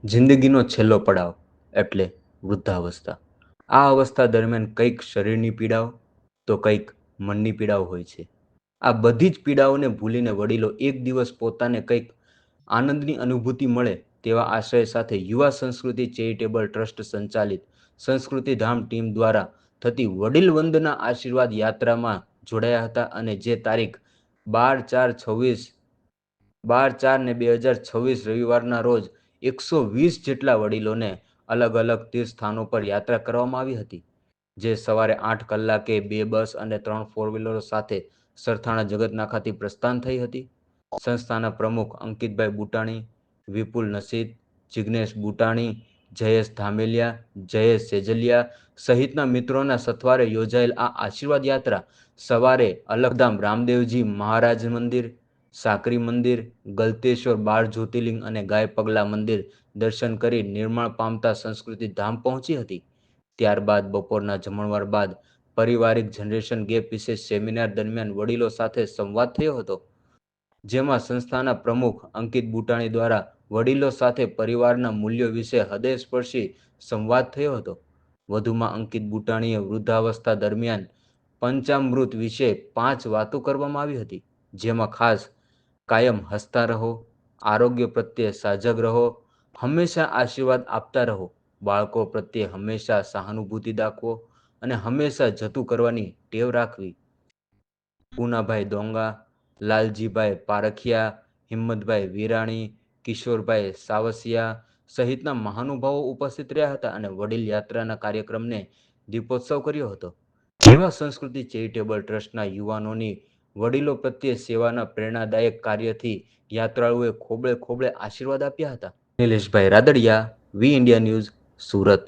જિંદગીનો છેલ્લો પડાવ એટલે વૃદ્ધાવસ્થા. આ અવસ્થા દરમિયાન કંઈક શરીરની પીડાઓ તો કંઈક મનની પીડાઓ હોય છે. આ બધી જ પીડાઓને ભૂલીને વડીલો એક દિવસ પોતાને કંઈક આનંદની અનુભૂતિ મળે તેવા આશય સાથે યુવા સંસ્કૃતિ ચેરિટેબલ ટ્રસ્ટ સંચાલિત સંસ્કૃતિધામ ટીમ દ્વારા થતી વડીલ વંદના આશીર્વાદ યાત્રામાં જોડાયા હતા અને જે તારીખ 12/4/2026 રવિવારના રોજ 120 જેટલા વડીલોને અલગ અલગ તીર્થસ્થાનો પર યાત્રા કરવામાં આવી હતી, જે સવારે 8 કલાકે 2 બસ અને 3 ફોર વ્હીલરો સાથે સરથાણા જગતનાકાથી પ્રસ્થાન થઈ હતી. સંસ્થાના પ્રમુખ અંકિતભાઈ બુટાણી, વિપુલ નસીદ, જિગ્નેશ બુટાણી, જયેશ ધામેલિયા, જયેશ સેજલિયા સહિતના મિત્રોના સથવારે યોજાયેલ આ આશીર્વાદ યાત્રા સવારે અલખધામ રામદેવજી મહારાજ મંદિર, સાકરી મંદિર, ગલતેશ્વર બાળ જ્યોતિર્લિંગ અને ગાય પગલા મંદિર દર્શન કરી નિર્માણ પામતા સંસ્કૃતિ ધામ પહોંચી હતી. ત્યારબાદ બપોરના જમણવાર બાદ પારિવારિક જનરેશન ગેપ વિશે સેમિનાર દરમિયાન વડીલો સાથે સંવાદ થયો હતો, જેમાં સંસ્થાના પ્રમુખ અંકિત બુટાણી દ્વારા વડીલો સાથે પરિવારના મૂલ્યો વિશે હૃદયસ્પર્શી સંવાદ થયો હતો. વધુમાં અંકિત બુટાણીએ વૃદ્ધાવસ્થા દરમિયાન પંચામૃત વિશે 5 વાતો કરવામાં આવી હતી, જેમાં ખાસ કાયમ હસતા રહો, આરોગ્ય પ્રત્યે સજાગ રહો, હંમેશા આશીર્વાદ આપતા રહો, બાળકો પ્રત્યે હંમેશા સહાનુભૂતિ દાખવો અને હંમેશા જતું કરવાની ટેવ રાખવી. પૂનાભાઈ ડોંગા, લાલજીભાઈ પારખિયા, હિંમતભાઈ વિરાણી, કિશોરભાઈ સાવસિયા સહિતના મહાનુભાવો ઉપસ્થિત રહ્યા હતા અને વડીલ યાત્રાના કાર્યક્રમને દીપોત્સવ કર્યો હતો. યુવા સંસ્કૃતિ ચેરિટેબલ ટ્રસ્ટના યુવાનોની વડીલો પ્રત્યે સેવાના પ્રેરણાદાયક કાર્યથી યાત્રાળુઓએ ખોબળે ખોબળે આશીર્વાદ આપ્યા હતા. Nileshbhai Radadiya, V India news, Surat.